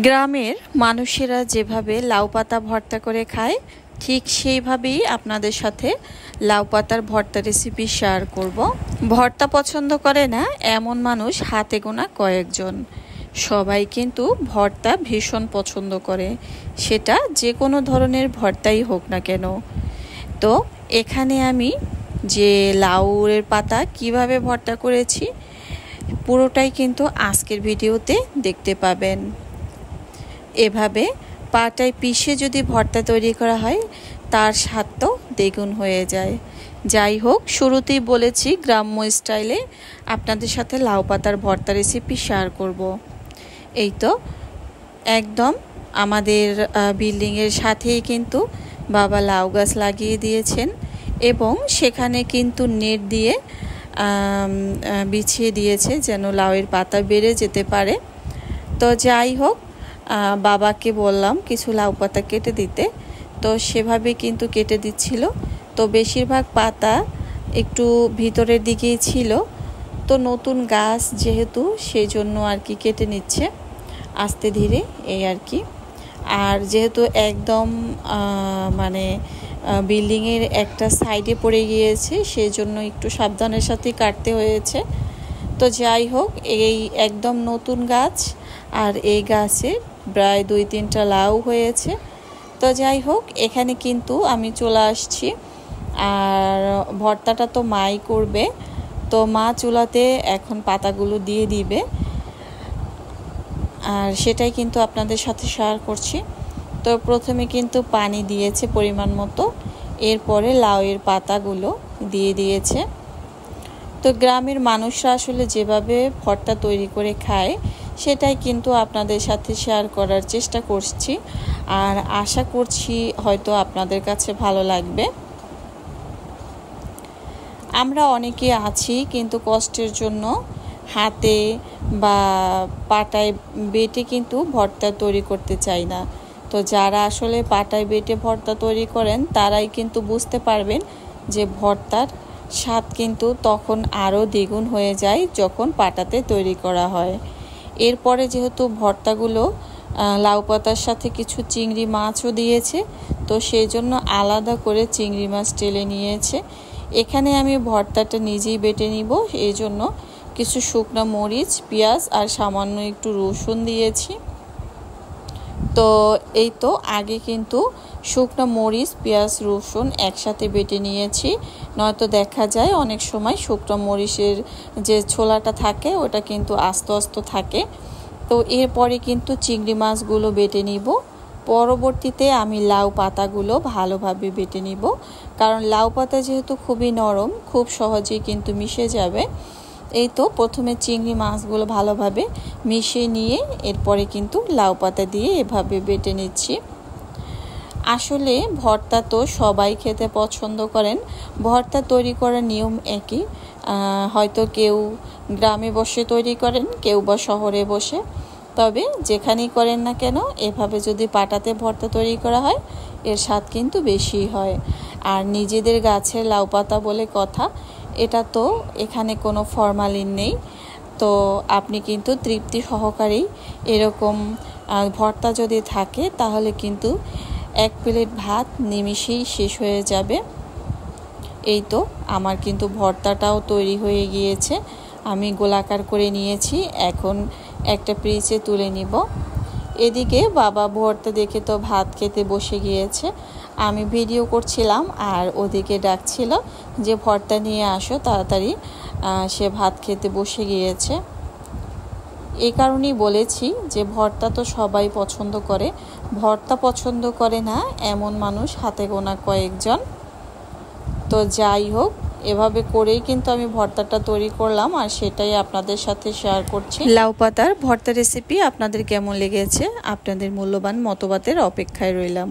গ্রামের মানুষেরা যেভাবে লাউ পাতা ভর্তা করে খায় ঠিক সেইভাবেই আপনাদের সাথে লাউ পাতার ভর্তা রেসিপি শেয়ার করব। ভর্তা পছন্দ করে না এমন মানুষ হাতে গোনা কয়েকজন। সবাই কিন্তু ভর্তা ভীষণ পছন্দ করে, সেটা যে কোনো ধরনের ভর্তাই হোক না কেন। তো এখানে আমি যে লাউয়ের পাতা কিভাবে ভর্তা করেছি পুরোটাই কিন্তু আজকের ভিডিওতে দেখতে পাবেন। এভাবে পাটায় পিষে যদি ভর্তা তৈরি করা হয় তার স্বাদ তো দ্বিগুণ হয়ে যায়। যাই হোক, শুরুতেই বলেছি গ্রাম্য স্টাইলে আপনাদের সাথে লাউ পাতার ভর্তা রেসিপি শেয়ার করব। এই তো একদম আমাদের বিল্ডিংয়ের সাথেই কিন্তু বাবা লাউ গাছ লাগিয়ে দিয়েছেন এবং সেখানে কিন্তু নেট দিয়ে বিছিয়ে দিয়েছে যেন লাউয়ের পাতা বেড়ে যেতে পারে। তো যাই হোক, বাবাকে বললাম কিছু লাউ পাতা কেটে দিতে, তো সেভাবে কিন্তু কেটে দিচ্ছিল। তো বেশিরভাগ পাতা একটু ভিতরের দিকেই ছিল, তো নতুন গাছ যেহেতু সেই জন্য আর কি কেটে নিচ্ছে আস্তে ধীরে, এই আর কি। আর যেহেতু একদম বিল্ডিংয়ের একটা সাইডে পড়ে গিয়েছে সেই জন্য একটু সাবধানের সাথে কাটতে হয়েছে। তো যাই হোক, এই একদম নতুন গাছ আর এই গাছে প্রায় 2-3টা লাউ হয়েছে। তো যাই হোক, এখানে কিন্তু আমি চলে আসছি। আর ভর্তাটা তো মাই করবে, তো মা চুলাতে এখন পাতাগুলো দিয়ে দিবে, আর সেটাই কিন্তু আপনাদের সাথে শেয়ার করছি। তো প্রথমে কিন্তু পানি দিয়েছে পরিমাণ মতো, এরপরে লাউয়ের পাতাগুলো দিয়ে দিয়েছে। তো গ্রামের মানুষরা আসলে যেভাবে ভর্তা তৈরি করে খায় সেটাই কিন্তু আপনাদের সাথে শেয়ার করার চেষ্টা করছি, আর আশা করছি হয়তো আপনাদের কাছে ভালো লাগবে। আমরা অনেকে আছি কিন্তু কষ্টের জন্য হাতে বা পাটায় বেটে কিন্তু ভর্তা তৈরি করতে চাই না। তো যারা আসলে পাটায় বেটে ভর্তা তৈরি করেন তারাই কিন্তু বুঝতে পারবেন যে ভর্তার স্বাদ কিন্তু তখন আরও দ্বিগুণ হয়ে যায় যখন পাটাতে তৈরি করা হয়। এরপরে যেহেতু ভর্তাগুলো লাউ পাতার সাথে কিছু চিংড়ি মাছও দিয়েছে, তো সেই জন্য আলাদা করে চিংড়ি মাছ টেলে নিয়েছে। এখানে আমি ভর্তাটা নিজেই বেটে নিব, এই জন্য কিছু শুকনো মরিচ, পেঁয়াজ আর সামান্য একটু রসুন দিয়েছি। তো এই তো আগে কিন্তু শুকনো মরিচ, পেঁয়াজ, রসুন একসাথে বেটে নিয়েছি, নয়তো দেখা যায় অনেক সময় শুকনো মরিচের যে ছোলাটা থাকে ওটা কিন্তু আস্ত আস্ত থাকে। তো এরপরে কিন্তু চিংড়ি মাছগুলো বেটে নিব। পরবর্তীতে আমি লাউ পাতাগুলো ভালোভাবে বেটে নিব, কারণ লাউ পাতা যেহেতু খুবই নরম, খুব সহজেই কিন্তু মিশে যাবে। এই তো প্রথমে চিংড়ি মাছগুলো ভালোভাবে মিশিয়ে নিয়ে এরপরে কিন্তু লাউ পাতা দিয়ে এভাবে বেটে নিচ্ছি। আসলে ভর্তা তো সবাই খেতে পছন্দ করেন, ভর্তা তৈরি করার নিয়ম একই। হয়তো কেউ গ্রামে বসে তৈরি করেন, কেউ বা শহরে বসে, তবে যেখানেই করেন না কেন এভাবে যদি পাটাতে ভর্তা তৈরি করা হয় এর স্বাদ কিন্তু বেশি হয়। আর নিজেদের গাছের লাউ পাতা বলে কথা, এটা তো এখানে কোনো ফরমালিন নেই। তো আপনি কিন্তু তৃপ্তি সহকারেই এরকম ভর্তা যদি থাকে তাহলে কিন্তু 1 প্লেট ভাত নিমিষেই শেষ হয়ে যাবে। এই তো আমার কিন্তু ভর্তাটাও তৈরি হয়ে গিয়েছে, আমি গোলাকার করে নিয়েছি, এখন একটা পিরিচে তুলে নিব। এদিকে বাবা ভর্তা দেখে তো ভাত খেতে বসে গিয়েছে, আমি ভিডিও করছিলাম আর ওদিকে ডাকছিল যে ভর্তা নিয়ে আসো তাড়াতাড়ি, সে ভাত খেতে বসে গিয়েছে। এই কারণেই বলেছি যে ভর্তা তো সবাই পছন্দ করে, ভর্তা পছন্দ করে না এমন মানুষ হাতে গোনা কয়েকজন। তো যাই হোক, এভাবে করেই কিন্তু আমি ভর্তাটা তৈরি করলাম আর সেটাই আপনাদের সাথে শেয়ার করছি। লাউ পাতার ভর্তা রেসিপি আপনাদের কেমন লেগেছে? আপনাদের মূল্যবান মতবাদের অপেক্ষায় রইলাম।